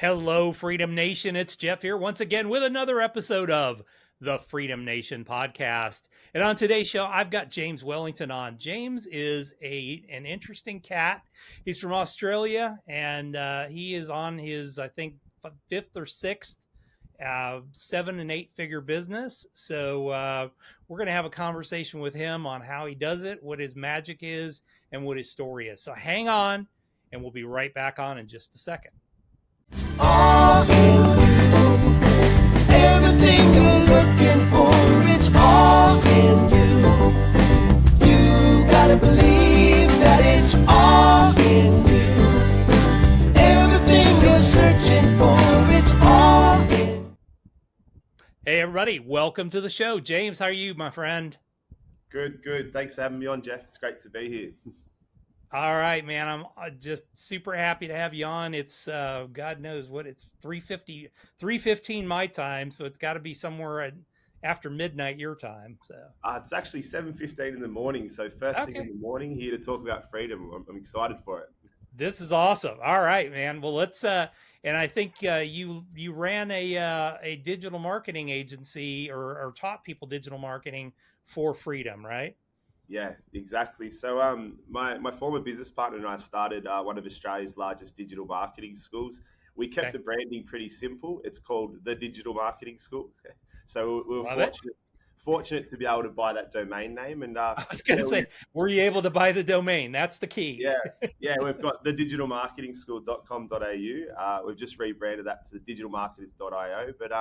Hello, Freedom Nation. It's Jeff here once again with another episode of the Freedom Nation podcast. And on today's show, I've got James Wellington on. James is an interesting cat. He's from Australia, and he is on his, I think, fifth or sixth 7 and 8 figure business. So we're going to have a conversation with him on how he does it, what his magic is, and what his story is. So hang on, and we'll be right back on in just a second. All in you. Everything you're looking for, it's all in you. You gotta believe that it's all in you. Everything you're searching for, it's all in. Hey everybody, welcome to the show. James, how are you, my friend? Good. Thanks for having me on, Jeff. It's great to be here. All right, man. I'm just super happy to have you on. It's God knows what it's 3:15 my time, so it's got to be somewhere after midnight your time. So It's actually 7:15 in the morning, so first thing in the morning here to talk about freedom. I'm excited for it. This is awesome. All right, man. Well, let's and I think you ran a digital marketing agency or taught people digital marketing for freedom, right? Yeah, exactly. So my former business partner and I started one of Australia's largest digital marketing schools. We kept the branding pretty simple. It's called the Digital Marketing School. So we were fortunate to be able to buy that domain name. And I was going to say, were you able to buy the domain? That's the key. Yeah, we've got the digitalmarketingschool.com.au. We've just rebranded that to digitalmarketers.io. But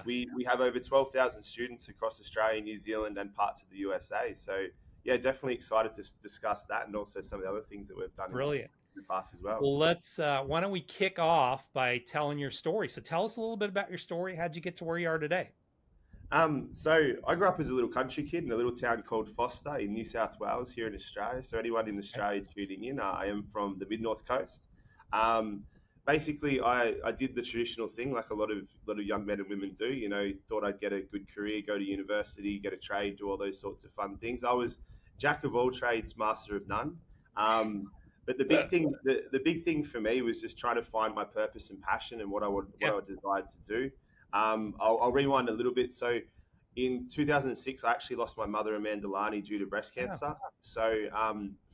we have over 12,000 students across Australia, New Zealand, and parts of the USA. So yeah, definitely excited to discuss that and also some of the other things that we've done Brilliant. in the past as well. Well, let's. Why don't we kick off by telling your story? So tell us a little bit about your story. How'd you get to where you are today? So I grew up as a little country kid in a little town called Foster in New South Wales here in Australia. So anyone in Australia tuning in, I am from the mid-north coast. Basically, I did the traditional thing like a lot of young men and women do. You know, thought I'd get a good career, go to university, get a trade, do all those sorts of fun things. I was jack of all trades, master of none. But the big thing for me was just trying to find my purpose and passion and what I desired to do. I'll rewind a little bit. So in 2006, I actually lost my mother, Amanda Lani, due to breast cancer. So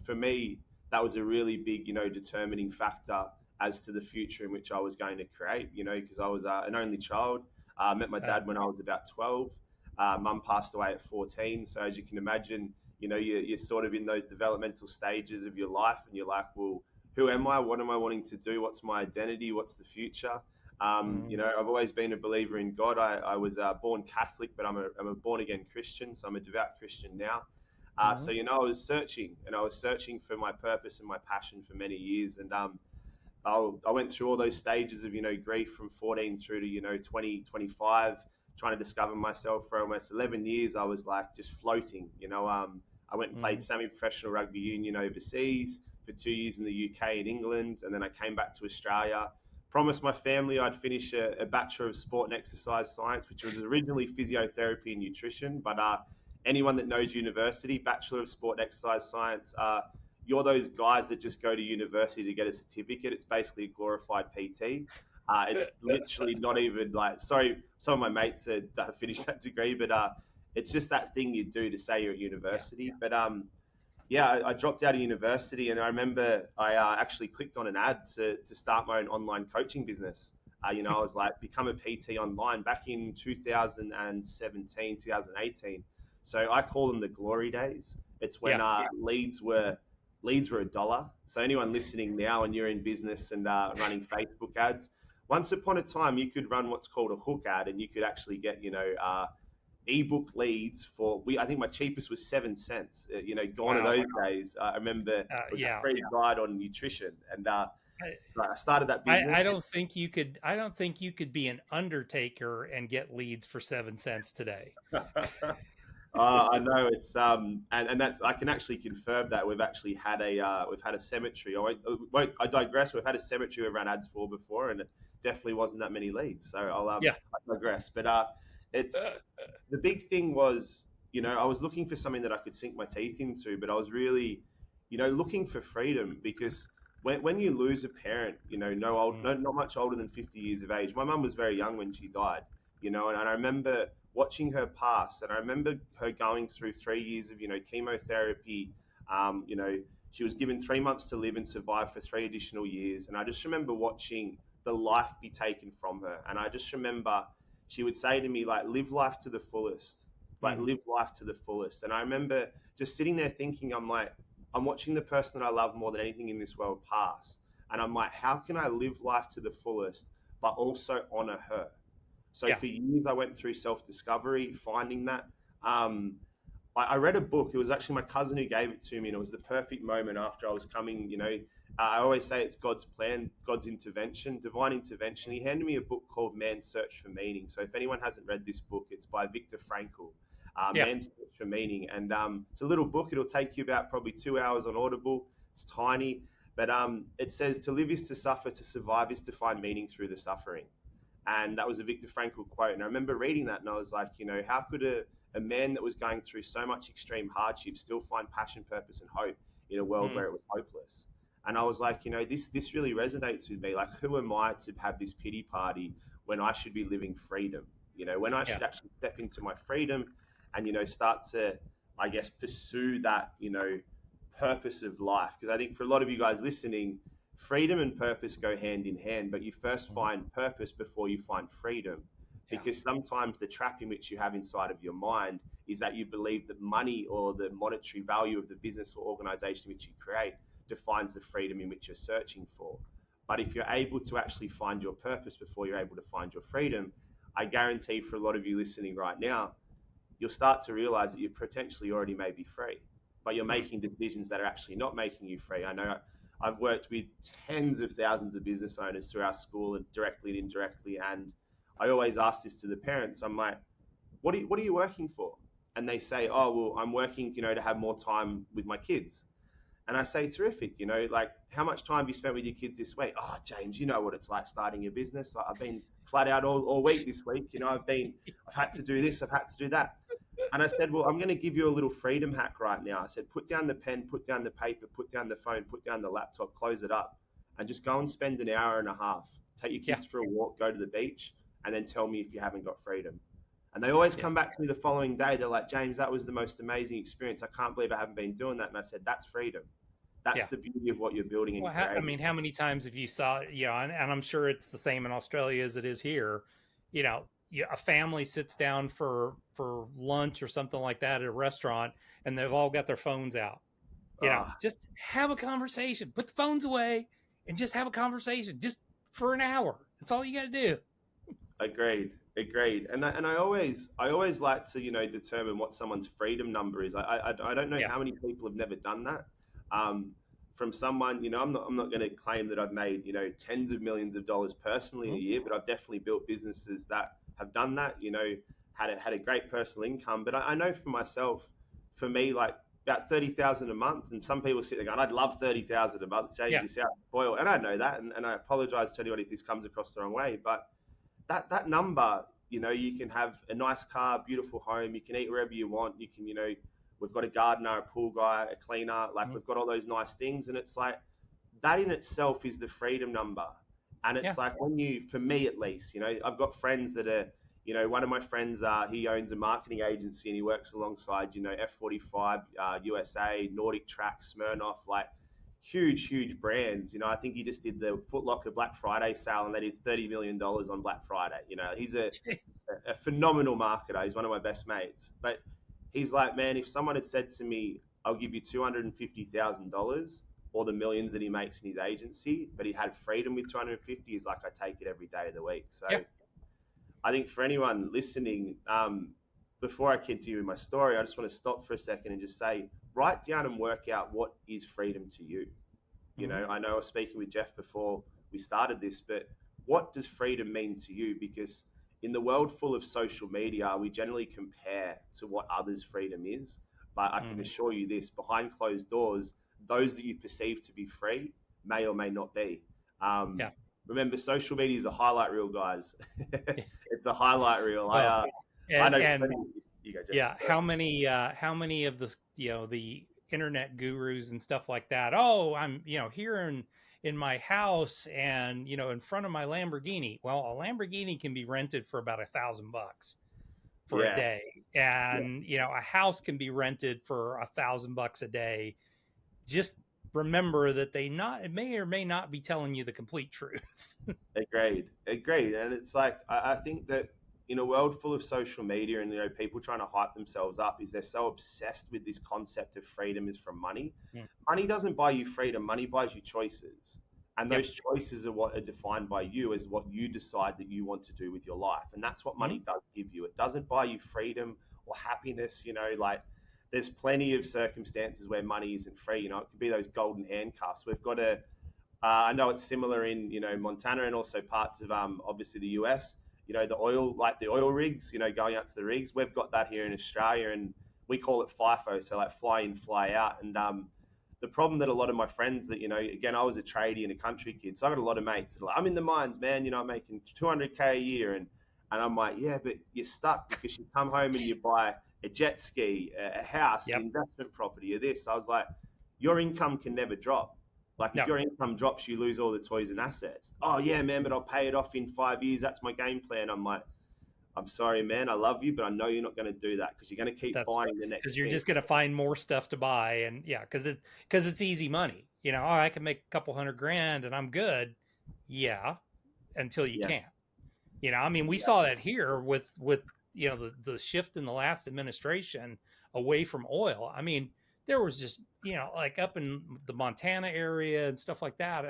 for me, that was a really big, determining factor as to the future in which I was going to create, because I was an only child. I met my dad when I was about 12. Mum passed away at 14. So as you can imagine, you're sort of in those developmental stages of your life and you're like, well, who am I? What am I wanting to do? What's my identity? What's the future? I've always been a believer in God. I was born Catholic, but I'm a born again Christian. So I'm a devout Christian now. So, I was searching for my purpose and my passion for many years. And I went through all those stages of, grief from 14 through to, 20, 25, trying to discover myself. For almost 11 years. I was like just floating, I went and played semi-professional rugby union overseas for 2 years in the UK and England. And then I came back to Australia, promised my family I'd finish a Bachelor of Sport and Exercise Science, which was originally physiotherapy and nutrition. But anyone that knows university, Bachelor of Sport and Exercise Science, you're those guys that just go to university to get a certificate. It's basically a glorified PT. It's literally not even like, sorry, some of my mates had finished that degree, but it's just that thing you do to say you're at university. But I dropped out of university, and I remember I actually clicked on an ad to start my own online coaching business. I was like, become a PT online back in 2017, 2018. So I call them the glory days. It's when leads were $1. So anyone listening now and you're in business and running Facebook ads, once upon a time you could run what's called a hook ad, and you could actually get, ebook leads for, I think my cheapest was 7 cents, gone are those days. I remember it was a free guide on nutrition, and so I started that business. I don't think you could be an undertaker and get leads for 7 cents today. I know it's and that's, I can actually confirm that we've actually had a cemetery. I digress. We've had a cemetery we've run ads for before, and it definitely wasn't that many leads. So I digress. But it's the big thing was, I was looking for something that I could sink my teeth into, but I was really, looking for freedom, because when you lose a parent, not much older than 50 years of age. My mum was very young when she died, and I remember watching her pass, and I remember her going through 3 years of, chemotherapy. Um, you know, she was given 3 months to live and survive for 3 additional years. And I just remember watching the life be taken from her. And I just remember she would say to me, like, live life to the fullest, like, Mm-hmm. live life to the fullest. And I remember just sitting there thinking, I'm like, I'm watching the person that I love more than anything in this world pass. And I'm like, how can I live life to the fullest, but also honor her? So Yeah. for years, I went through self discovery, finding that. Um, I read a book. It was actually my cousin who gave it to me, and it was the perfect moment after I was coming. I always say it's God's plan, God's intervention, divine intervention. He handed me a book called Man's Search for Meaning. So if anyone hasn't read this book, it's by Viktor Frankl, Yeah. Man's Search for Meaning. And it's a little book. It'll take you about probably 2 hours on Audible. It's tiny, but it says to live is to suffer, to survive is to find meaning through the suffering. And that was a Viktor Frankl quote. And I remember reading that and I was like, how could a man that was going through so much extreme hardship still find passion, purpose, and hope in a world Mm-hmm. where it was hopeless? And I was like, this really resonates with me. Like, who am I to have this pity party when I should be living freedom? When I Yeah. should actually step into my freedom and, start to, I guess, pursue that, purpose of life. Because I think for a lot of you guys listening, freedom and purpose go hand in hand, but you first Mm-hmm. find purpose before you find freedom. Yeah. Because sometimes the trap in which you have inside of your mind is that you believe that money or the monetary value of the business or organization which you create defines the freedom in which you're searching for. But if you're able to actually find your purpose before you're able to find your freedom, I guarantee for a lot of you listening right now, you'll start to realize that you potentially already may be free, but you're Mm-hmm. making decisions that are actually not making you free. I know I've worked with tens of thousands of business owners through our school, and directly and indirectly. And I always ask this to the parents. I'm like, what are you working for? And they say, oh, well, I'm working, to have more time with my kids. And I say, terrific, like, how much time have you spent with your kids this week? Oh, James, you know what it's like starting a business. I've been flat out all week this week. I've had to do this, I've had to do that. And I said, well, I'm going to give you a little freedom hack right now. I said, put down the pen, put down the paper, put down the phone, put down the laptop, close it up, and just go and spend an hour and a half. Take your Yeah. kids for a walk, go to the beach, and then tell me if you haven't got freedom. And they always Yeah. come back to me the following day. They're like, James, that was the most amazing experience. I can't believe I haven't been doing that. And I said, that's freedom. That's Yeah. the beauty of what you're building and Well, creating. how many times have you saw, and I'm sure it's the same in Australia as it is here, a family sits down for lunch or something like that at a restaurant, and they've all got their phones out. Oh, Just have a conversation, put the phones away, and just have a conversation, just for an hour. That's all you got to do. agreed. And I always like to, determine what someone's freedom number is. I don't know Yeah. how many people have never done that. Um, from someone, I'm not going to claim that I've made, tens of millions of dollars personally in a Mhm. year, but I've definitely built businesses that have done that. Had a great personal income. But I know for myself, for me, like, about 30,000 a month, and some people sit there going, "I'd love 30,000 a month." James, Yeah. you sound spoiled, and I know that, and I apologize to anyone if this comes across the wrong way, but that number, you can have a nice car, beautiful home, you can eat wherever you want, you can, we've got a gardener, a pool guy, a cleaner, like, Mhm. we've got all those nice things, and it's like that in itself is the freedom number. And Yeah. it's like, for me at least, I've got friends that are, one of my friends, he owns a marketing agency and he works alongside, F45, USA, Nordic Track, Smirnoff, like, huge brands. I think he just did the Foot Locker Black Friday sale and they did $30 million on Black Friday. He's a phenomenal marketer. He's one of my best mates. But he's like, man, if someone had said to me, I'll give you $250,000 or the millions that he makes in his agency, but he had freedom with 250, he's like, I take it every day of the week. So Yeah. I think for anyone listening, before I continue with my story, I just want to stop for a second and just say, write down and work out what is freedom to you. Mhm. I know I was speaking with Jeff before we started this, but what does freedom mean to you? Because in the world full of social media, we generally compare to what others' freedom is. But I can Mhm. assure you this, behind closed doors, those that you perceive to be free may or may not be. Um, Yeah. Remember, social media is a highlight reel, guys. It's a highlight reel. Well, I and know and plenty. You go, Jeff. yeah, Sorry. how many of the internet gurus and stuff like that? Oh, I'm here in my house and, in front of my Lamborghini. Well, a Lamborghini can be rented for about $1,000 for a Yeah. day. Yeah. And, a house can be rented for $1,000 a day. Just remember that it may or may not be telling you the complete truth. Agreed. And it's like I think that in a world full of social media and people trying to hype themselves up, is they're so obsessed with this concept of freedom is from money. Mm. Money doesn't buy you freedom. Money buys you choices, and Yep. those choices are what are defined by you as what you decide that you want to do with your life, and that's what Mm. money does give you. It doesn't buy you freedom or happiness. Like there's plenty of circumstances where money isn't free. It could be those golden handcuffs. We've got to I know it's similar in Montana and also parts of obviously the US. The oil rigs. Going out to the rigs. We've got that here in Australia, and we call it FIFO, so like fly in, fly out. And the problem that a lot of my friends that again, I was a tradie and a country kid, so I got a lot of mates that are like, I'm in the mines, man. I'm making 200K a year, and I'm like, yeah, but you're stuck because you come home and you buy a jet ski, a house, an Yep. investment property, or this. I was like, your income can never drop. Like if No. your income drops, you lose all the toys and assets. Oh yeah, man, but I'll pay it off in 5 years. That's my game plan. I'm like, I'm sorry, man. I love you, but I know you're not going to do that because you're going to keep That's buying the next because you're thing. just going to find more stuff to buy. And yeah, because it's easy money. I can make a couple $100,000 and I'm good. Yeah. Until you Yeah. can't. We saw that here with the shift in the last administration away from oil. There was just, like up in the Montana area and stuff like that.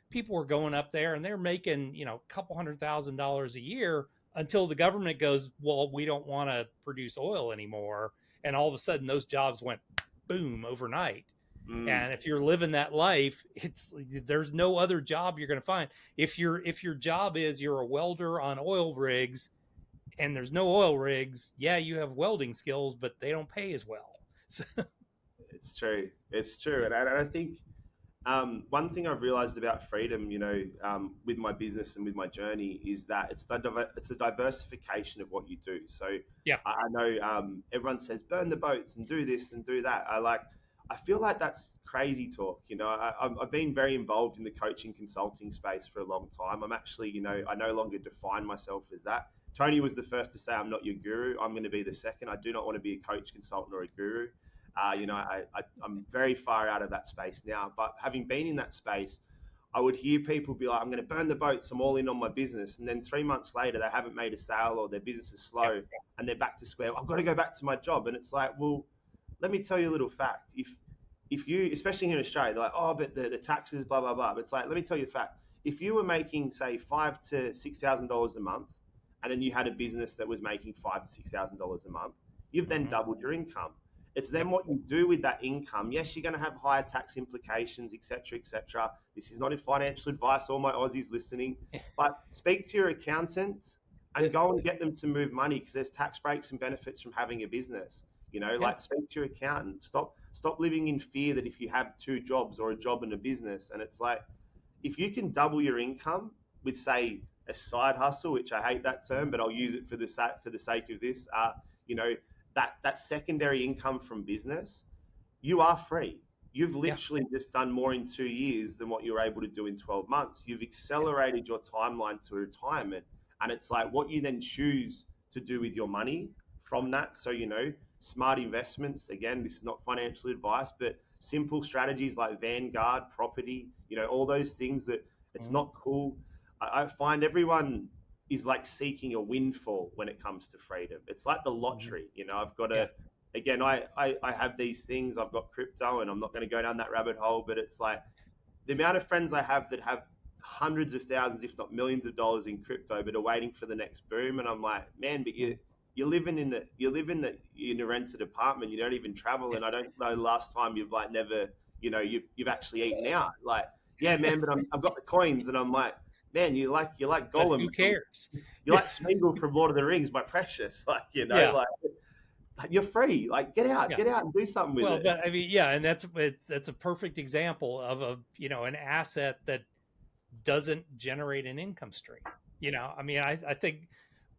People were going up there and they're making, a couple $100,000 a year until the government goes, well, we don't want to produce oil anymore. And all of a sudden those jobs went boom overnight. And if you're living that life, there's no other job you're going to find. If your job is you're a welder on oil rigs and there's no oil rigs, yeah, you have welding skills, but they don't pay as well. So, It's true. It's true. And I think one thing I've realized about freedom, with my business and with my journey, is that it's the diversification of what you do. So yeah. I know everyone says burn the boats and do this and do that. I feel like that's crazy talk. I've been very involved in the coaching consulting space for a long time. I'm actually, I no longer define myself as that. Tony was the first to say I'm not your guru. I'm going to be the second. I do not want to be a coach, consultant, or a guru. I'm very far out of that space now. But having been in that space, I would hear people be like, I'm going to burn the boats. I'm all in on my business. And then 3 months later, they haven't made a sale or their business is slow and they're back to square. I've got to go back to my job. And it's like, well, let me tell you a little fact. If you, especially here in Australia, they're like, oh, but the taxes, blah, blah, blah. But it's like, let me tell you a fact. If you were making, say, $5,000 to $6,000 a month, and then you had a business that was making $5,000 to $6,000 a month, you've then doubled your income. It's then what you do with that income. Yes, you're going to have higher tax implications, et cetera, et cetera. This is not a financial advice, all my Aussies listening, but speak to your accountant and go and get them to move money because there's tax breaks and benefits from having a business. Like speak to your accountant. Stop living in fear that if you have 2 jobs or a job and a business, and it's like, if you can double your income with, say, a side hustle, which I hate that term, but I'll use it for the sake of this, that secondary income from business, you are free. You've literally just done more in 2 years than what you were able to do in 12 months. You've accelerated your timeline to retirement. And it's like what you then choose to do with your money from that. So, smart investments, again, this is not financial advice, but simple strategies like Vanguard, property, all those things that it's not cool. I find everyone is like seeking a windfall when it comes to freedom. It's like the lottery. I've got to, again, I have these things. I've got crypto and I'm not going to go down that rabbit hole, but it's like the amount of friends I have that have hundreds of thousands, if not millions of dollars in crypto, but are waiting for the next boom. And I'm like, man, but you live in a rented apartment. You don't even travel. And I don't know the last time you've like never, you've actually eaten out. Like, yeah, man, but I've got the coins and I'm like, man, you like Gollum. Who cares? You like Smeagol from Lord of the Rings, my precious. Like, like you're free. Like, get out and do something with it. Well, but and that's a perfect example of an asset that doesn't generate an income stream. I think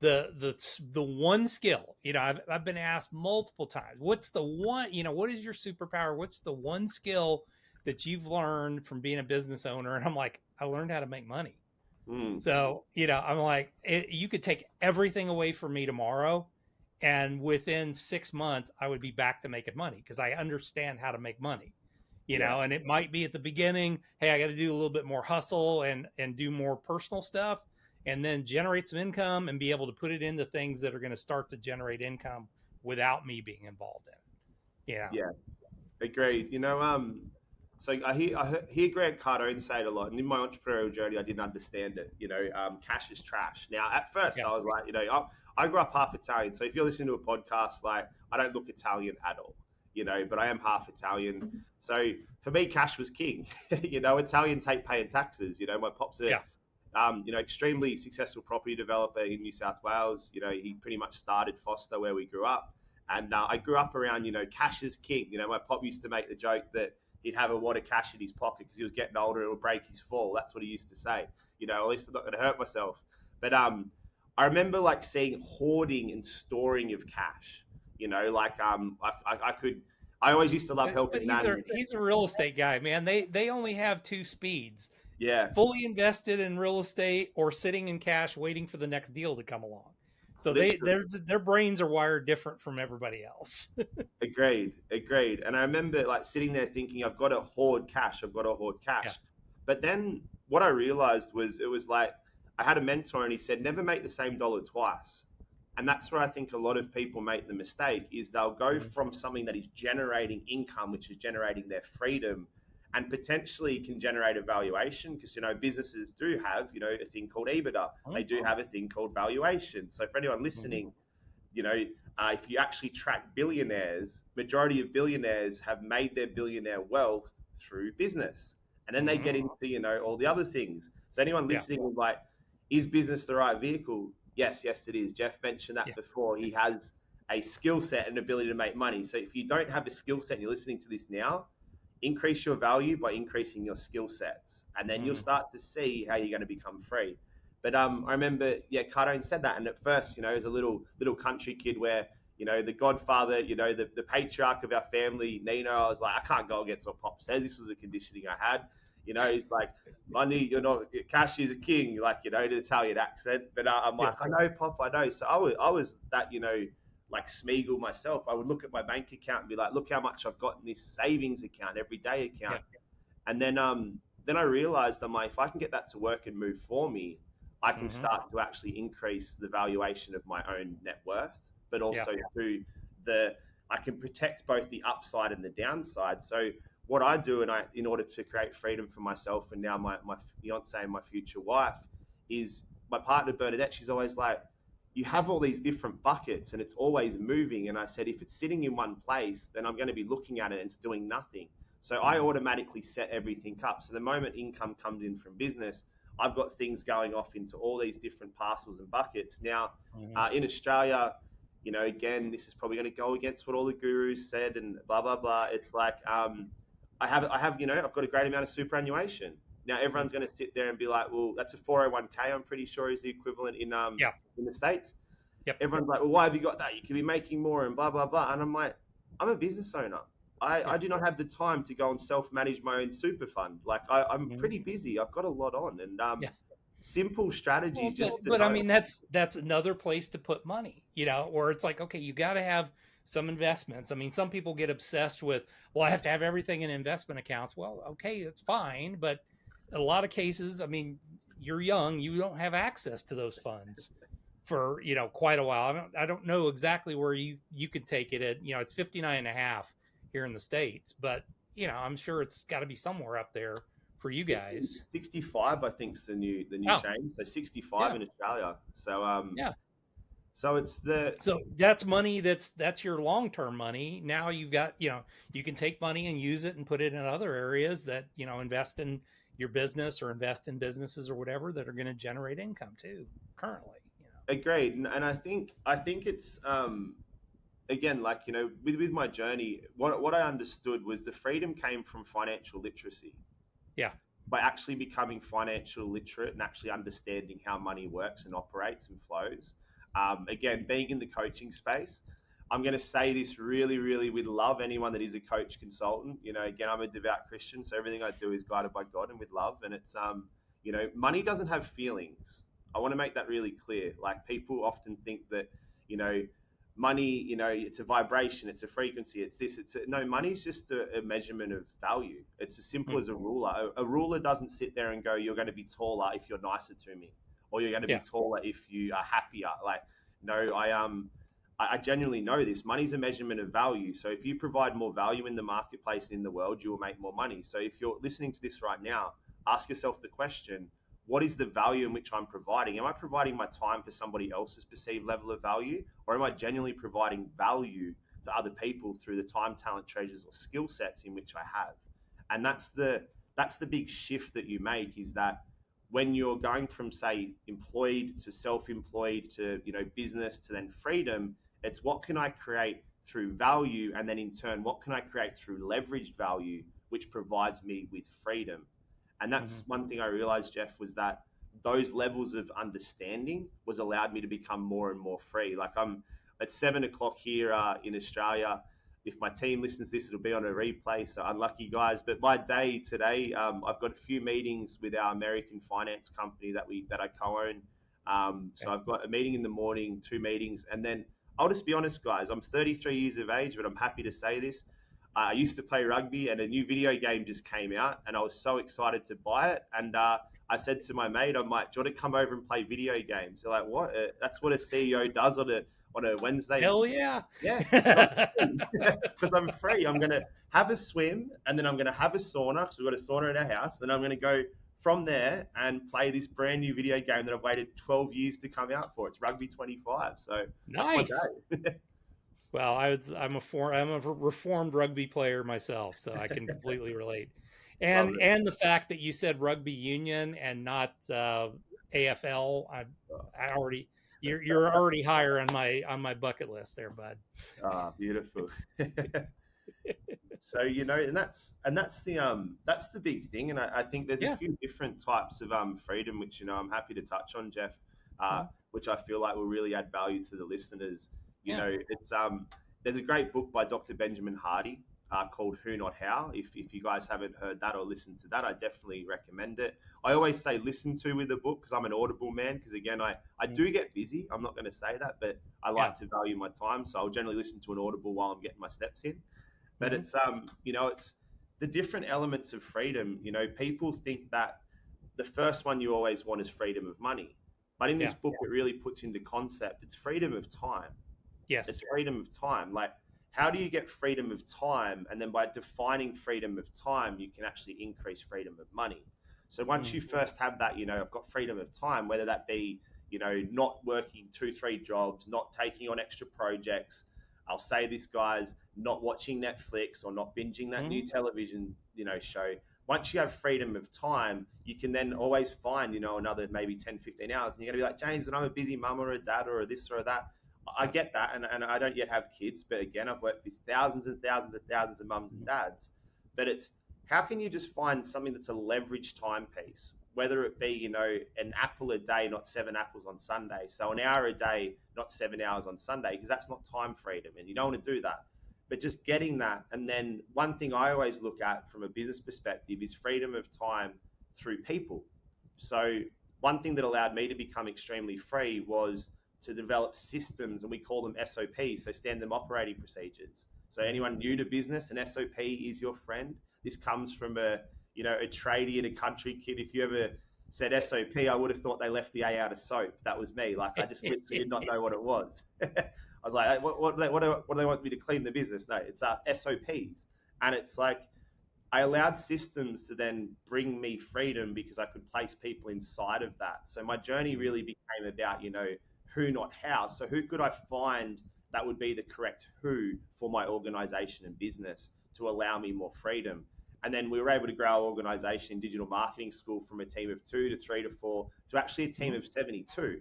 the one skill, I've been asked multiple times, what's the one, what is your superpower? What's the one skill that you've learned from being a business owner? And I'm like, I learned how to make money. Mm. So, I'm like, you could take everything away from me tomorrow, and within 6 months, I would be back to making money because I understand how to make money. Yeah. And it might be at the beginning, hey, I got to do a little bit more hustle and do more personal stuff, and then generate some income and be able to put it into things that are going to start to generate income without me being involved in it. Yeah. Agreed. So I hear Grant Cardone say it a lot, and in my entrepreneurial journey, I didn't understand it. Cash is trash. Now, at first, Yeah. I was like, I grew up half Italian, so if you're listening to a podcast, like, I don't look Italian at all, but I am half Italian. So for me, cash was king. Italians hate paying taxes. My pop's a Yeah. extremely successful property developer in New South Wales. He pretty much started Foster where we grew up. And I grew up around, cash is king. My pop used to make the joke that he'd have a wad of cash in his pocket because he was getting older, it would break his fall. That's what he used to say. At least I'm not going to hurt myself. But I remember like seeing hoarding and storing of cash. I always used to love But helping nan. he's a real estate guy, man. They only have two speeds: Yeah, fully invested in real estate or sitting in cash waiting for the next deal to come along. So literally. their brains are wired different from everybody else. Agreed. And I remember like sitting there thinking, I've got to hoard cash. Yeah. But then what I realized was it was like I had a mentor and he said, never make the same dollar twice. And that's where I think a lot of people make the mistake is they'll go from something that is generating income, which is generating their freedom and potentially can generate a valuation because, businesses do have, a thing called EBITDA. They do have a thing called valuation. So for anyone listening, if you actually track billionaires, majority of billionaires have made their billionaire wealth through business. And then they get into, all the other things. So anyone listening is like, is business the right vehicle? Yes, it is. Jeff mentioned that before. He has a skill set and ability to make money. So if you don't have a skill set and you're listening to this now, increase your value by increasing your skill sets. And then you'll start to see how you're going to become free. But I remember, Cardone said that. And at first, as a little country kid where, the godfather, the patriarch of our family, Nino, I was like, I can't go against what Pop says. This was a conditioning I had. He's like, money, cash is a king, like, the Italian accent. But I'm like, I know, Pop, I know. So I was that, like Smeagol myself. I would look at my bank account and be like, look how much I've got in this savings account, everyday account. And then I realized I'm like, if I can get that to work and move for me, I can start to actually increase the valuation of my own net worth, but also through I can protect both the upside and the downside. So what I do, in order to create freedom for myself and now my fiance and my future wife, is my partner Bernadette. She's always like, you have all these different buckets and it's always moving. And I said, if it's sitting in one place, then I'm going to be looking at it and it's doing nothing. So I automatically set everything up. So the moment income comes in from business, I've got things going off into all these different parcels and buckets. Now, in Australia, again, this is probably going to go against what all the gurus said and blah, blah, blah. It's like, I've got a great amount of superannuation. Now everyone's going to sit there and be like, well, that's a 401k. I'm pretty sure is the equivalent in the States. Yep. Everyone's like, well, why have you got that? You could be making more and blah, blah, blah. And I'm like, I'm a business owner. I do not have the time to go and self-manage my own super fund. Like I'm pretty busy. I've got a lot on and simple strategies. But I mean, that's another place to put money, where it's like, okay, you got to have some investments. I mean, some people get obsessed with, well, I have to have everything in investment accounts. Well, okay, it's fine. But in a lot of cases, I mean, you're young, you don't have access to those funds for, quite a while. I don't know exactly where you could take it at, it's 59.5 here in the States, but I'm sure it's got to be somewhere up there for you guys. 65, I think, is the new change. So 65 in Australia. So So that's money that's your long-term money. Now you've got, you can take money and use it and put it in other areas that, invest in your business or invest in businesses or whatever that are going to generate income too currently. Agreed. And I think it's again, like, with my journey, what I understood was the freedom came from financial literacy. Yeah. By actually becoming financial literate and actually understanding how money works and operates and flows. Again, being in the coaching space, I'm going to say this really, really with love. Anyone that is a coach consultant, again, I'm a devout Christian, so everything I do is guided by God and with love. And it's, money doesn't have feelings. I want to make that really clear. Like people often think that, you know, money, it's a vibration, it's a frequency, it's this, no, money's just a measurement of value. It's as simple as a ruler. A ruler doesn't sit there and go, you're going to be taller if you're nicer to me, or you're going to be taller if you are happier. Like, no, I genuinely know this. Money's a measurement of value. So if you provide more value in the marketplace and in the world, you will make more money. So if you're listening to this right now, ask yourself the question, what is the value in which I'm providing? Am I providing my time for somebody else's perceived level of value? Or am I genuinely providing value to other people through the time, talent, treasures, or skill sets in which I have? And that's the big shift that you make, is that when you're going from, say, employed to self-employed to, business to then freedom, it's what can I create through value, and then in turn, what can I create through leveraged value, which provides me with freedom. And that's one thing I realized, Jeff, was that those levels of understanding was allowed me to become more and more free. Like I'm at 7 o'clock here in Australia. If my team listens to this, it'll be on a replay. So unlucky guys. But my day today, I've got a few meetings with our American finance company that I co-own. So I've got a meeting in the morning, 2 meetings, and then I'll just be honest, guys. I'm 33 years of age, but I'm happy to say this. I used to play rugby, and a new video game just came out, and I was so excited to buy it. And I said to my mate, do you want to come over and play video games? They're like, what? That's what a CEO does on a Wednesday. Hell yeah. Yeah. Because I'm free. I'm going to have a swim, and then I'm going to have a sauna, because we've got a sauna in our house. Then I'm going to go from there and play this brand new video game that I've waited 12 years to come out for. It's Rugby 25. So nice. That's my day. Well, I'm a reformed rugby player myself, so I can completely relate. And the fact that you said rugby union and not AFL, you're already higher on my bucket list there, bud. Ah, beautiful. So and that's the big thing, and I think there's a few different types of freedom, which I'm happy to touch on, Jeff, which I feel like will really add value to the listeners. It's there's a great book by Dr. Benjamin Hardy called Who Not How. If you guys haven't heard that or listened to that, I definitely recommend it. I always say listen to with a book, because I'm an Audible man, because again I do get busy. I'm not going to say that, but I like to value my time, so I'll generally listen to an Audible while I'm getting my steps in. But it's it's the different elements of freedom. People think that the first one you always want is freedom of money, but in this book it really puts into concept, it's freedom of time. Yes. It's freedom of time. Like, how do you get freedom of time? And then by defining freedom of time, you can actually increase freedom of money. So once you first have that, I've got freedom of time, whether that be, not working 2-3 jobs, not taking on extra projects. I'll say this, guys, not watching Netflix or not binging that new television, show. Once you have freedom of time, you can then always find, another maybe 10, 15 hours. And you're going to be like, James, and I'm a busy mum or a dad or a this or a that. I get that, and I don't yet have kids, but again, I've worked with thousands and thousands and thousands of mums and dads. But it's, how can you just find something that's a leveraged timepiece, whether it be, an apple a day, not 7 apples on Sunday. So an hour a day, not 7 hours on Sunday, because that's not time freedom, and you don't want to do that. But just getting that. And then one thing I always look at from a business perspective is freedom of time through people. So one thing that allowed me to become extremely free was to develop systems, and we call them SOPs, so standard operating procedures. So anyone new to business, an SOP is your friend. This comes from a tradie and a country kid. If you ever said SOP, I would have thought they left the A out of soap. That was me. Like, I just literally did not know what it was. I was like, what do they want me to clean the business? No, it's SOPs. And it's like, I allowed systems to then bring me freedom because I could place people inside of that. So my journey really became about, who, not how. So who could I find that would be the correct who for my organization and business to allow me more freedom? And then we were able to grow our organization in digital marketing school from a team of 2 to 3 to 4 to actually a team of 72.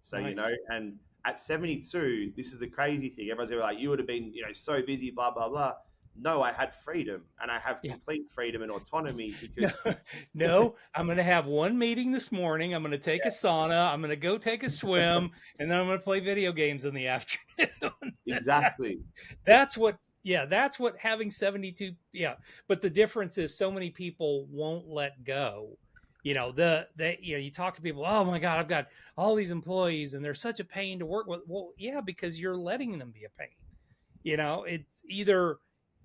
So, nice. And at 72, this is the crazy thing. Everyone's like, you would have been, so busy, blah, blah, blah. no, I had freedom, and I have Yeah. complete freedom and autonomy No, because no, I'm going to have one meeting this morning. I'm going to take a sauna. I'm going to go take a swim, and then I'm going to play video games in the afternoon. that's exactly. that's what. Yeah, that's what having 72. Yeah, but the difference is so many people won't let go. You talk to people. Oh my God, I've got all these employees, and they're such a pain to work with. Well, yeah, because you're letting them be a pain. It's either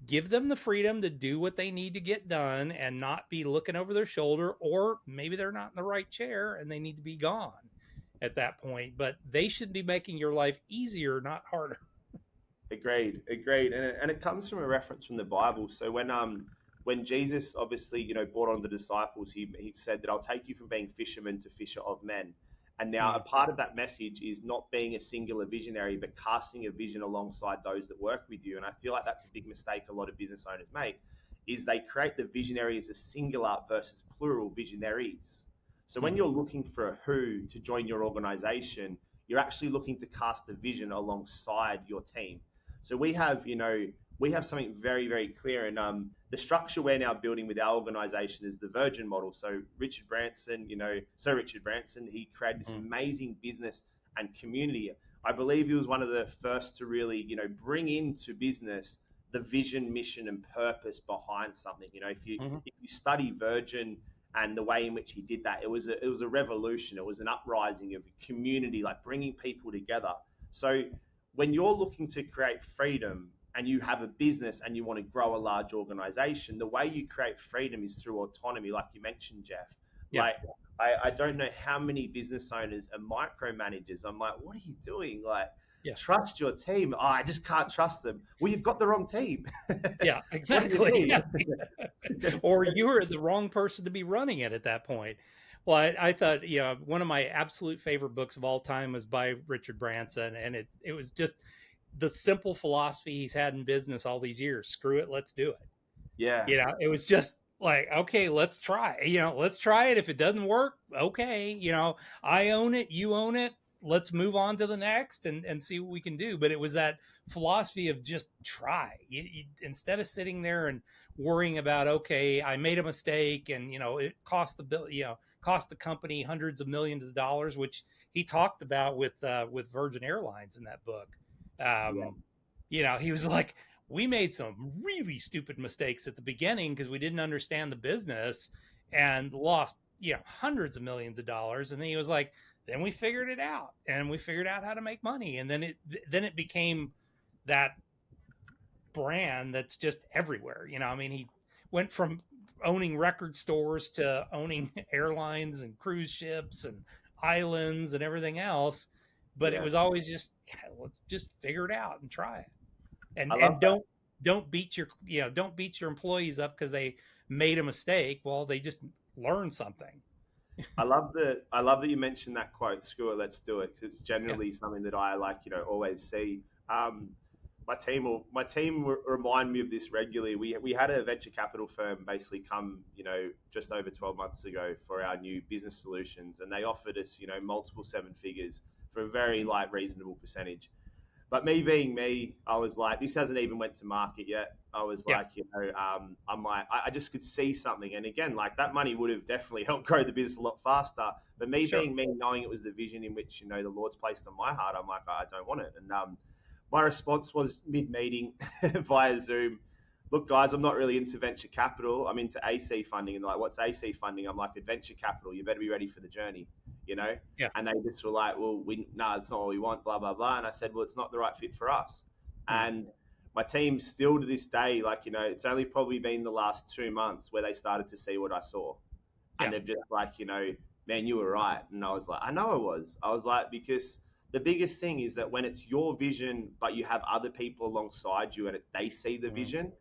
give them the freedom to do what they need to get done and not be looking over their shoulder, or maybe they're not in the right chair and they need to be gone at that point. But they should be making your life easier, not harder. Agreed, agreed, and it comes from a reference from the Bible. So when Jesus obviously brought on the disciples, he said that I'll take you from being fishermen to fisher of men. And now a Mm, part of that message is not being a singular visionary, but casting a vision alongside those that work with you. And I feel like that's a big mistake a lot of business owners make, is they create the visionary as a singular versus plural visionaries. So when mhm, you're looking for a who to join your organization, you're actuly looking to cast a vision alongside your team. So we have something very, very clear. And the structure we're now building with our organization is the Virgin model. So Richard Branson, he created this mhm, amazing business and community. I believe he was one of the first to really, bring into business the vision, mission, and purpose behind something. mhm. If you study Virgin and the way in which he did that, it was a revolution. It was an uprising of a community, like bringing people together. So when you're looking to create freedom and you have a business and you want to grow a large organization, the way you create freedom is through autonomy, like you mentioned, Jeff. Yeah, Like, I don't know how many business owners are micromanagers. I'm like, what are you doing? Like, yeah, trust your team. Oh, I just can't trust them. Well, you've got the wrong team. yeah, What do you exactly. mean? Yeah. Or you were the wrong person to be running it at that point. Well, I thought, one of my absolute favorite books of all time was by Richard Branson, and it was just the simple philosophy he's had in business all these years. Screw it, let's do it. Yeah, It was just like, okay, let's try. Let's try it. If it doesn't work, okay, I own it, you own it. Let's move on to the next and see what we can do. But it was that philosophy of just try. Instead of sitting there and worrying about, okay, I made a mistake and it cost the bill, cost the company hundreds of millions of dollars, which he talked about with Virgin Airlines in that book. yeah. Um, he was like, we made some really stupid mistakes at the beginning because we didn't understand the business and lost hundreds of millions of dollars. And then he was like, then we figured it out and we figured out how to make money. And then it became that brand that's just everywhere. I mean, he went from owning record stores to owning airlines and cruise ships and islands and everything else. But it Yeah. was always just, let's just figure it out and try it. and I love and that. don't beat your employees up because they made a mistake. Well, they just learned something. I love that you mentioned that quote. Screw it, let's do it. 'Cause it's Yeah, generally something that I like, always see. My team remind me of this regularly. We had a venture capital firm basically come, just over 12 months ago for our new business solutions, and they offered us, multiple seven figures for a very like reasonable percentage. But me being me, I was like, this hasn't even went to market yet. I was yeah, like, I'm like, I just could see something. And again, like that money would have definitely helped grow the business a lot faster. But me sure. being me, knowing it was the vision in which, the Lord's placed on my heart, I'm like, I don't want it. And my response was mid meeting via Zoom. Look, guys, I'm not really into venture capital. I'm into AC funding. And they're like, what's AC funding? I'm like, venture capital. You better be ready for the journey, you know? Yeah. And they just were like, well, no, it's not what we want, blah, blah, blah. And I said, well, it's not the right fit for us. Mm, And my team still to this day, like, it's only probably been the last 2 months where they started to see what I saw. And yeah. they've just like, man, you were right. And I was like, I know I was. I was like, because the biggest thing is that when it's your vision, but you have other people alongside you and they see the Mm, vision,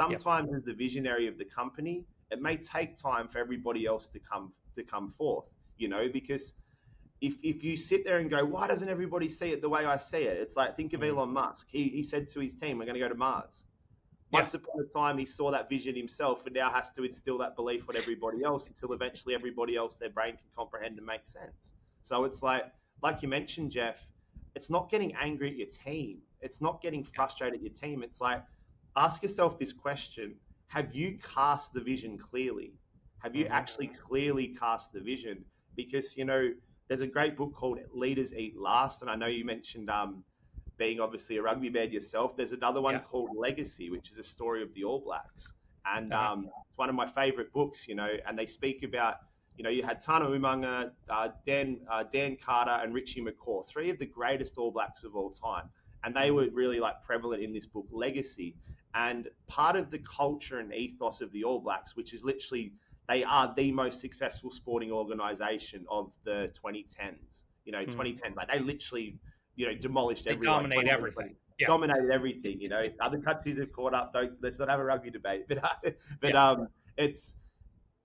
yep. sometimes as the visionary of the company, it may take time for everybody else to come forth, because if you sit there and go, why doesn't everybody see it the way I see it? It's like, think of Mm, Elon Musk. He said to his team, we're going to go to Mars. yeah. Once upon a time, he saw that vision himself and now has to instill that belief on everybody else until eventually everybody else, their brain can comprehend and make sense. So it's like you mentioned, Jeff, it's not getting angry at your team. It's not getting Yeah. frustrated at your team. It's like, ask yourself this question: have you cast the vision clearly? Have you Mm-hmm. actually clearly cast the vision? Because there's a great book called Leaders Eat Last, and I know you mentioned being obviously a rugby man yourself. There's another one Yeah. called Legacy, which is a story of the All Blacks, and Uh-huh. it's one of my favourite books. And they speak about you had Tana Umanga, Dan Carter, and Richie McCaw, three of the greatest All Blacks of all time, and they Mm-hmm. were really like prevalent in this book, Legacy. And part of the culture and ethos of the All Blacks, which is literally they are the most successful sporting organisation of the 2010s. Mm-hmm. 2010s, like they literally demolished They everyone. dominate 2010, everything. Yeah. dominated everything. Other countries have caught up. Don't let's not have a rugby debate, but but Yeah. it's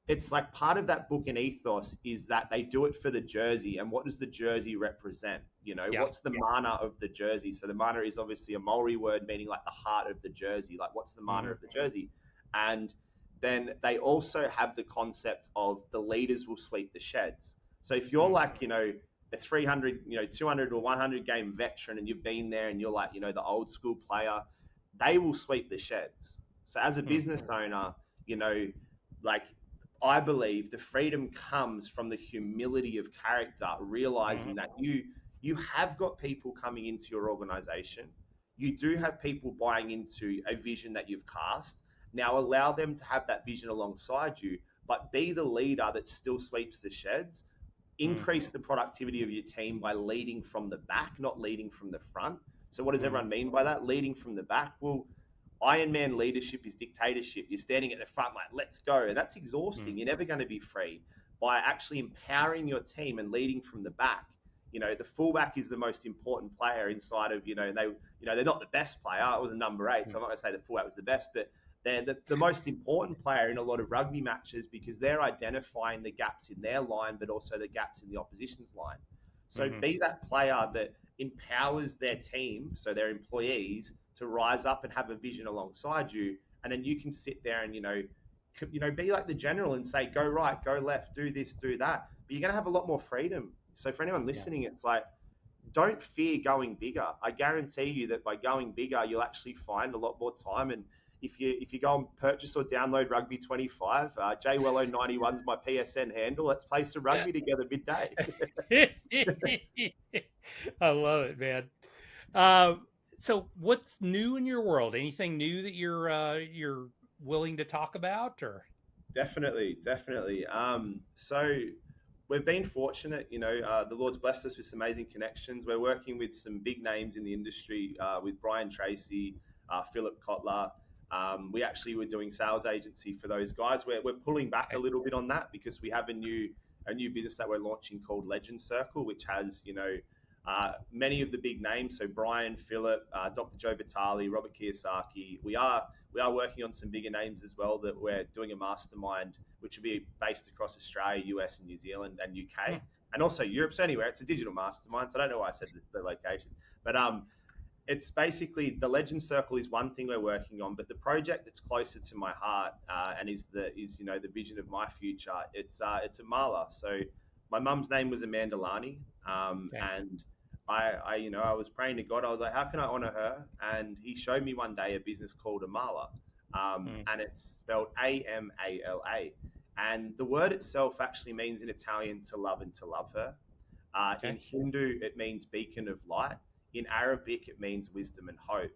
it's like part of that book and ethos is that they do it for the jersey. And what does the jersey represent? Yeah. What's the mana of the jersey? So the mana is obviously a Maori word meaning like the heart of the jersey. Like what's the mana Mm-hmm. of the jersey? And then they also have the concept of the leaders will sweep the sheds. So if you're like, a 300, 200 or 100 game veteran and you've been there and you're like, the old school player, they will sweep the sheds. So as a Mm-hmm. business owner, like I believe the freedom comes from the humility of character, Mm-hmm. realizing that you have got people coming into your organization. You do have people buying into a vision that you've cast. Now allow them to have that vision alongside you, but be the leader that still sweeps the sheds. Mm-hmm. Increase the productivity of your team by leading from the back, not leading from the front. So what does Mm-hmm. everyone mean by that? Leading from the back? Well, Iron Man leadership is dictatorship. You're standing at the front like, let's go. That's exhausting. You're never going to be free. By actually empowering your team and leading from the back, the fullback is the most important player inside of, they're not the best player. I was a number 8, so I'm not going to say the fullback was the best, but they're the most important player in a lot of rugby matches because they're identifying the gaps in their line, but also the gaps in the opposition's line. So Mm-hmm. be that player that empowers their team, so their employees, to rise up and have a vision alongside you, and then you can sit there and be like the general and say, go right, go left, do this, do that. But you're going to have a lot more freedom. So for anyone Yeah. listening, it's like, don't fear going bigger. I guarantee you that by going bigger, you'll actually find a lot more time. And if you go and purchase or download Rugby 25, JWello 91's my PSN handle. Let's play some rugby together midday. I love it, man. Uh, so, what's new in your world? Anything new that you're willing to talk about, or? Definitely, definitely. So we've been fortunate, the Lord's blessed us with some amazing connections. We're working with some big names in the industry, with Brian Tracy, Philip Kotler. We actually were doing sales agency for those guys. We're pulling back a Okay. little bit on that because we have a new business that we're launching called Legend Circle, which has many of the big names. So Brian, Philip, Dr. Joe Vitale, Robert Kiyosaki. We are working on some bigger names as well that we're doing a mastermind, which will be based across Australia, US, and New Zealand, and UK, Hmm. and also Europe. So anywhere, it's a digital mastermind. So I don't know why I said the location, but it's basically the Legend Circle is one thing we're working on, but the project that's closer to my heart and is the vision of my future. It's Amala. So my mum's name was Amanda Lani, Okay. and I was praying to God. I was like, how can I honor her? And He showed me one day a business called Amala, Hmm. and it's spelled Amala. And the word itself actually means in Italian to love and to love her. In Okay. Hindu, it means beacon of light. In Arabic, it means wisdom and hope.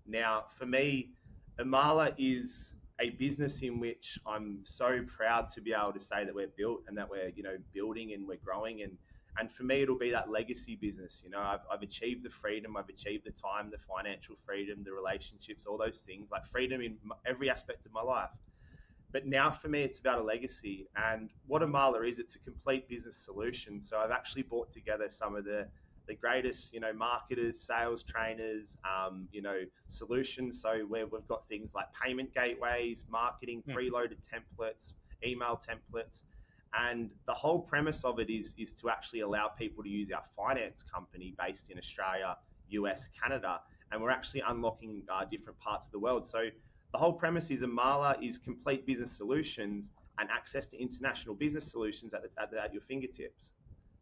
Now, for me, Amala is a business in which I'm so proud to be able to say that we're built and that we're building and we're growing. And for me, it'll be that legacy business. I've achieved the freedom, I've achieved the time, the financial freedom, the relationships, all those things, like freedom in every aspect of my life. But now for me, it's about a legacy. And what Amala is, it's a complete business solution. So I've actually brought together some of the greatest, marketers, sales trainers, solutions. So where we've got things like payment gateways, marketing, Hmm. preloaded templates, email templates. And the whole premise of it is to actually allow people to use our finance company based in Australia, US, Canada, and we're actually unlocking different parts of the world. So the whole premise is Amala is complete business solutions and access to international business solutions at your fingertips.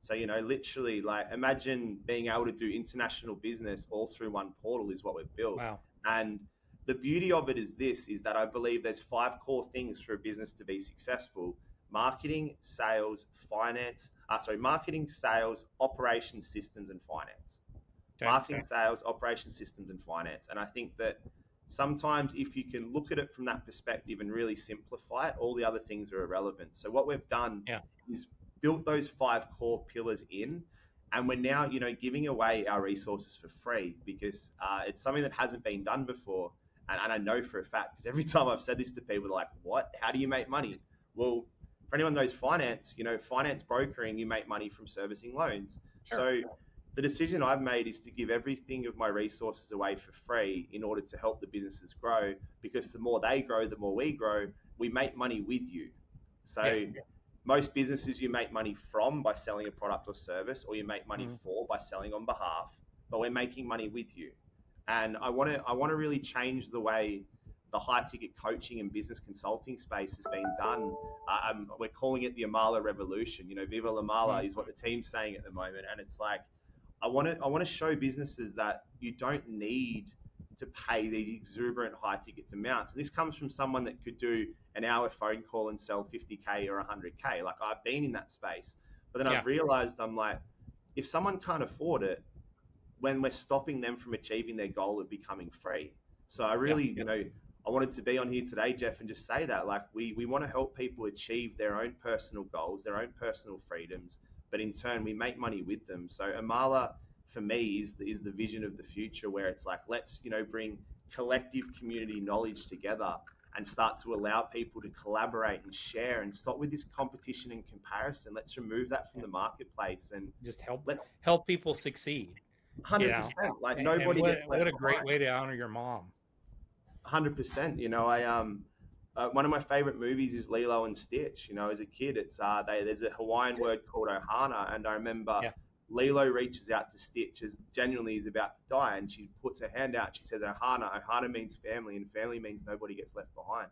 So, literally, like, imagine being able to do international business all through one portal is what we've built. Wow. And the beauty of it is that I believe there's 5 core things for a business to be successful: marketing, sales, marketing, sales, operations, systems, and finance. Okay. Marketing, sales, operations, systems, and finance. And I think that sometimes if you can look at it from that perspective and really simplify it, all the other things are irrelevant. So what we've done Yeah. is built those 5 core pillars in, and we're now, giving away our resources for free because it's something that hasn't been done before. And I know for a fact, because every time I've said this to people, they're like, what? How do you make money? Well, for anyone who knows finance, finance brokering, you make money from servicing loans. Sure. So the decision I've made is to give everything of my resources away for free in order to help the businesses grow, because the more they grow, the more we grow. We make money with you. So Yeah. most businesses, you make money from by selling a product or service, or you make money for by selling on behalf, but we're making money with you. And I want to really change the way the high ticket coaching and business consulting space has been done. We're calling it the Amala revolution. Viva la Mala is what the team's saying at the moment. And it's like, I want to show businesses that you don't need to pay these exuberant high ticket amounts. And this comes from someone that could do an hour phone call and sell 50K or 100K. Like, I've been in that space, but then I've realized, I'm like, if someone can't afford it, when we're stopping them from achieving their goal of becoming free. So I really, I wanted to be on here today, Jeff, and just say that, like, we want to help people achieve their own personal goals, their own personal freedoms, but in turn, we make money with them. So Amala, for me, is the vision of the future, where it's like, let's, bring collective community knowledge together and start to allow people to collaborate and share and stop with this competition and comparison. Let's remove that from the marketplace and just help let's people succeed. 100%. Like, nobody and gets left what a great behind. way to honor your mom. 100%. One of my favorite movies is Lilo and Stitch. As a kid, it's there's a Hawaiian word called ohana, and I remember Lilo reaches out to Stitch as genuinely is about to die, and she puts her hand out. She says ohana. Ohana means family, and family means nobody gets left behind.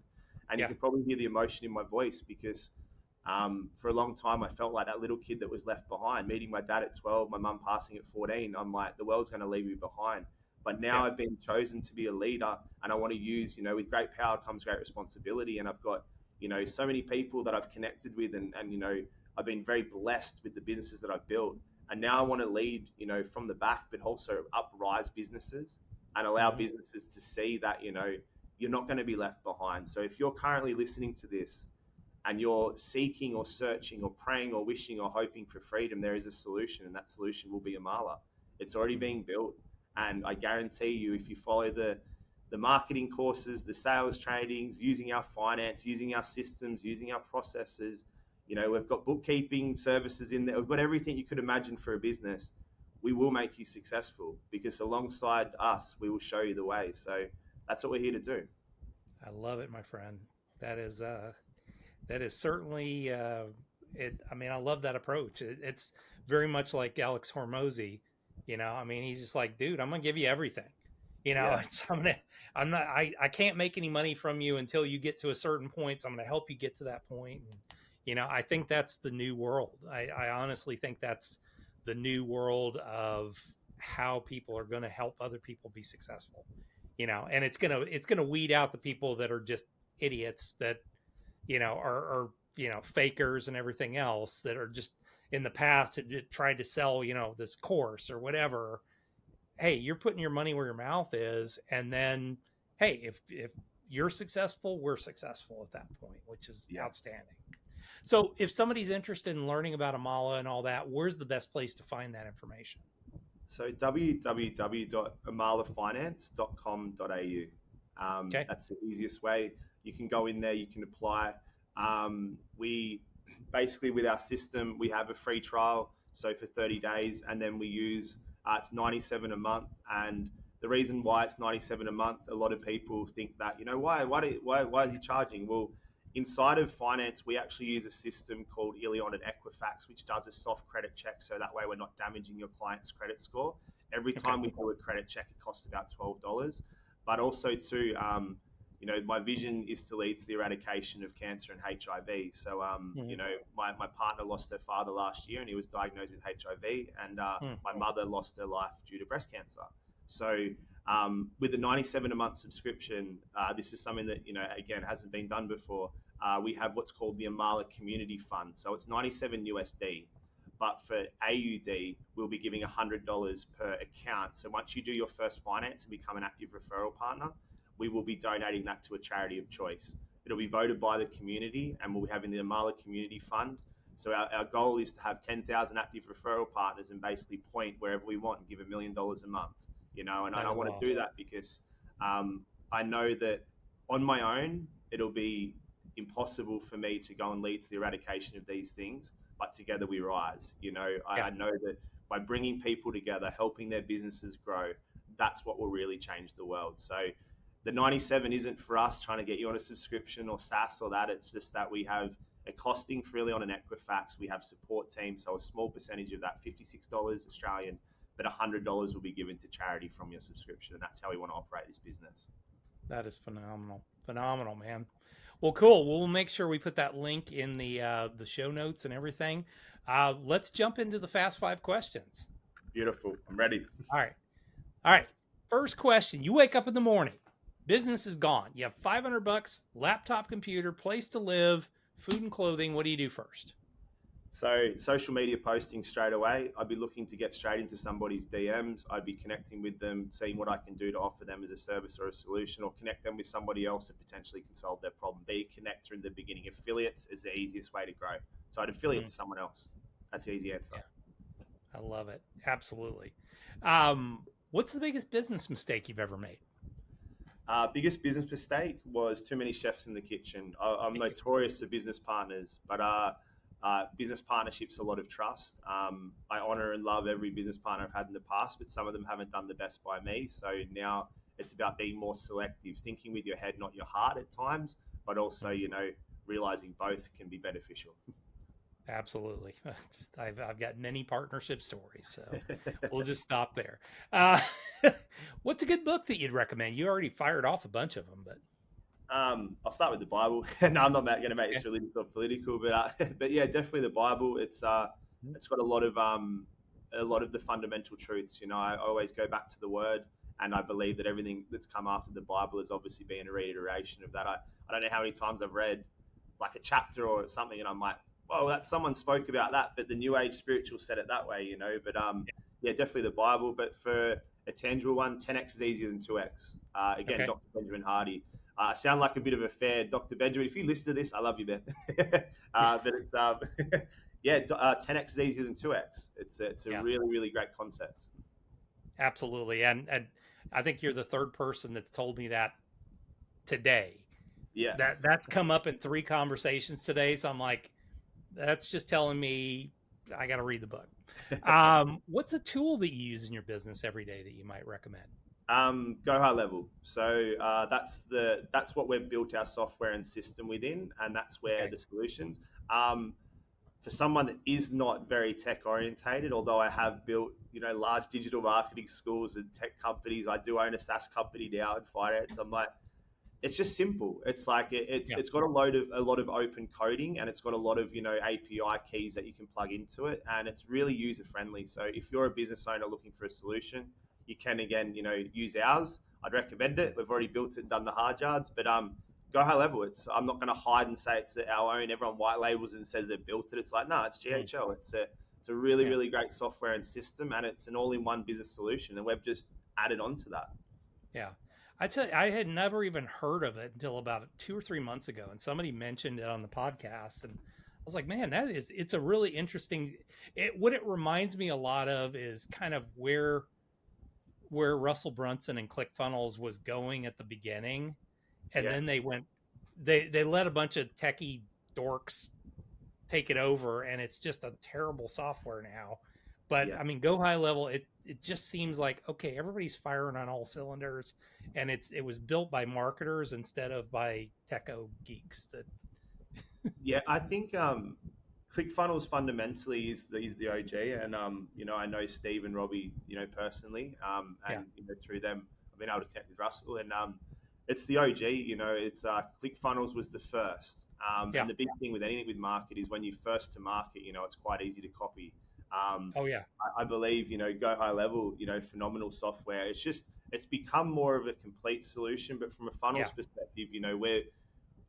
And you can probably hear the emotion in my voice because for a long time I felt like that little kid that was left behind. Meeting my dad at 12, my mum passing at 14, I'm like, the world's going to leave me behind. But now I've been chosen to be a leader, and I want to use, with great power comes great responsibility. And I've got, so many people that I've connected with, and I've been very blessed with the businesses that I've built. And now I want to lead, from the back, but also uprise businesses and allow businesses to see that, you're not going to be left behind. So if you're currently listening to this and you're seeking or searching or praying or wishing or hoping for freedom, there is a solution, and that solution will be Amala. It's already being built. And I guarantee you, if you follow the marketing courses, the sales trainings, using our finance, using our systems, using our processes, we've got bookkeeping services in there. We've got everything you could imagine for a business. We will make you successful, because alongside us, we will show you the way. So that's what we're here to do. I love it, my friend. That is certainly it. I mean, I love that approach. It's very much like Alex Hormozy. He's just like, dude, I'm gonna give you everything. I can't make any money from you until you get to a certain point. So I'm gonna help you get to that point. And, I think that's the new world. I honestly think that's the new world of how people are going to help other people be successful. And it's gonna weed out the people that are just idiots that, are fakers and everything else that are just in the past it tried to sell, this course or whatever. Hey, you're putting your money where your mouth is. And then, hey, if you're successful, we're successful at that point, which is outstanding. So if somebody's interested in learning about Amala and all that, where's the best place to find that information? So www.amalafinance.com.au. That's the easiest way. You can go in there, you can apply. We basically, with our system, we have a free trial, so for 30 days, and then we use it's $97 a month. And the reason why it's $97 a month, a lot of people think that, why is he charging? Well, inside of finance, we actually use a system called Ilion and Equifax, which does a soft credit check, so that way we're not damaging your client's credit score. Every time we do a credit check, it costs about $12. But also too, my vision is to lead to the eradication of cancer and HIV. So, my partner lost her father last year, and he was diagnosed with HIV, and my mother lost her life due to breast cancer. So With the 97 a month subscription, this is something that, again, hasn't been done before. We have what's called the Amala Community Fund. So it's 97 USD, but for AUD, we'll be giving $100 per account. So once you do your first finance and become an active referral partner, we will be donating that to a charity of choice. It'll be voted by the community, and we'll be having the Amala Community Fund. So our goal is to have 10,000 active referral partners and basically point wherever we want and give $1 million a month. And I want to do that because I know that on my own, it'll be impossible for me to go and lead to the eradication of these things, but together we rise. I know that by bringing people together, helping their businesses grow, that's what will really change the world. So the 97 isn't for us trying to get you on a subscription or SaaS or that. It's just that we have a costing freely on an Equifax. We have support teams, so a small percentage of that, $56 Australian, but $100 will be given to charity from your subscription, and that's how we want to operate this business. That is phenomenal, man. Well, cool. We'll make sure we put that link in the show notes and everything. Let's jump into the Fast 5 questions. Beautiful. I'm ready. All right. First question. You wake up in the morning. Business is gone. You have $500, laptop, computer, place to live, food and clothing. What do you do first? So social media posting straight away. I'd be looking to get straight into somebody's DMs. I'd be connecting with them, seeing what I can do to offer them as a service or a solution, or connect them with somebody else that potentially can solve their problem. Be a connector in the beginning. Affiliates is the easiest way to grow. So I'd affiliate to someone else. That's the easy answer. Yeah. I love it. Absolutely. What's the biggest business mistake you've ever made? Biggest business mistake was too many chefs in the kitchen. I'm notorious for business partners, but business partnerships a lot of trust. I honor and love every business partner I've had in the past, but some of them haven't done the best by me. So now it's about being more selective, thinking with your head, not your heart at times, but also, realizing both can be beneficial. Absolutely. I've got many partnership stories, so we'll just stop there. What's a good book that you'd recommend? You already fired off a bunch of them, but I'll start with the Bible. No, I'm not going to make this religious or political, but yeah, definitely the Bible. It's got a lot of the fundamental truths. I always go back to the Word, and I believe that everything that's come after the Bible has obviously been a reiteration of that. I don't know how many times I've read like a chapter or something, and I'm like, well, that someone spoke about that, but the New Age spiritual said it that way, But yeah, definitely the Bible. But for a tangible one, 10x is easier than 2x. Again, okay. Dr. Benjamin Hardy. I sound like a bit of a fair Dr. Benjamin. If you listen to this, I love you, Ben. But it's 10x is easier than 2x. It's a really, really great concept. Absolutely, and I think you're the third person that's told me that today. Yeah, that's come up in 3 conversations today. So I'm like, that's just telling me I got to read the book. What's a tool that you use in your business every day that you might recommend? Go high level. So that's what we've built our software and system within, and that's where the solutions. For someone that is not very tech orientated, although I have built large digital marketing schools and tech companies, I do own a SaaS company now in finance. I'm like, it's just simple. It's like it's got a lot of open coding, and it's got a lot of API keys that you can plug into it, and it's really user friendly. So if you're a business owner looking for a solution, you can again use ours. I'd recommend it. We've already built it and done the hard yards, but go high level. I'm not going to hide and say it's our own. Everyone white labels and says they've built it. It's like, no, it's GHL. It's a really really great software and system, and it's an all-in-one business solution, and we've just added on to that. Yeah. I tell you, I had never even heard of it until about 2 or 3 months ago, and somebody mentioned it on the podcast, and I was like, man, it's a really interesting. What it reminds me a lot of is kind of where Russell Brunson and ClickFunnels was going at the beginning, and then they let a bunch of techie dorks take it over, and it's just a terrible software now. But I mean, go high level. It just seems like, okay, everybody's firing on all cylinders, and it was built by marketers instead of by techo geeks. Yeah, I think ClickFunnels fundamentally is the OG, and I know Steve and Robbie personally, and through them I've been able to connect with Russell, and it's the OG. It's ClickFunnels was the first, and the big thing with anything with market is when you first to market, it's quite easy to copy. I believe, go high level, phenomenal software. It's just it's become more of a complete solution. But from a funnels Yeah. perspective, where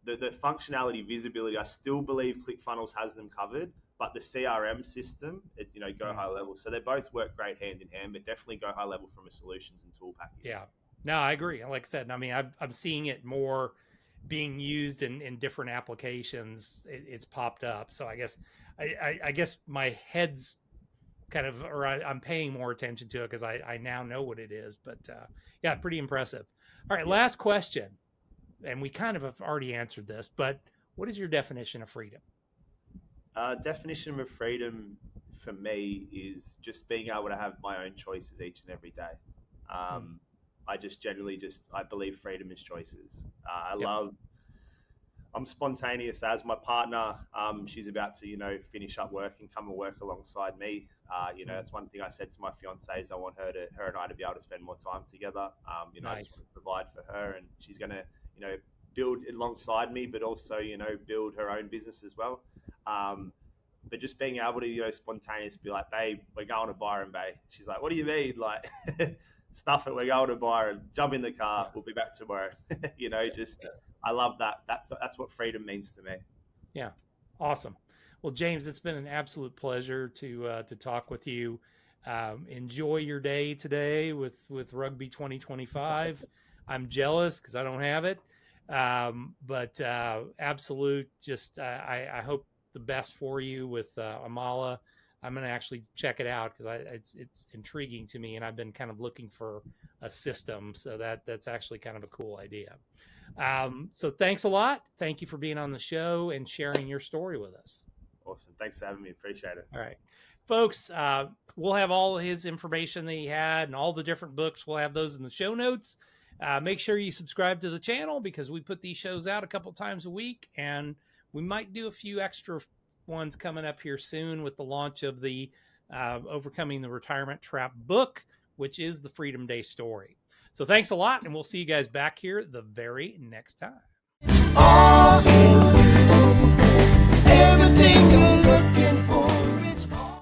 the functionality, visibility, I still believe ClickFunnels has them covered, but the CRM system, Go Mm. High Level. So they both work great hand in hand, but definitely Go High Level from a solutions and tool package. Yeah. No, I agree. Like I said, I mean, I'm seeing it more being used in different applications. It's popped up. So I guess my head's kind of, or I'm paying more attention to it because I now know what it is. But yeah, pretty impressive. All right, Yeah. last question. And we kind of have already answered this, but what is your definition of freedom? Definition of freedom for me is just being able to have my own choices each and every day. Hmm. I just generally I believe freedom is choices. Yep. I'm spontaneous as my partner. She's about to, finish up work and come and work alongside me. Hmm. That's one thing I said to my fiance is I want her and I to be able to spend more time together. I just Nice. want to provide for her, and she's going to, build alongside me, but also, build her own business as well. Um, but just being able to, spontaneous be like, babe, we're going to Byron Bay. She's like, what do you mean? Like, stuff it, we're going to Byron, jump in the car, Yeah. we'll be back tomorrow. Just, I love that. That's what freedom means to me. Yeah. Awesome. Well, James, it's been an absolute pleasure to talk with you. Enjoy your day today with Rugby 2025. I'm jealous because I don't have it, but absolute. Just I hope the best for you with Amala. I'm going to actually check it out because it's intriguing to me, and I've been kind of looking for a system. So that's actually kind of a cool idea. So thanks a lot. Thank you for being on the show and sharing your story with us. Awesome. Thanks for having me. Appreciate it. All right, folks, we'll have all of his information that he had and all the different books. We'll have those in the show notes. Make sure you subscribe to the channel because we put these shows out a couple times a week, and we might do a few extra ones coming up here soon with the launch of the Overcoming the Retirement Trap book, which is the Freedom Day story. So thanks a lot, and we'll see you guys back here the very next time. All in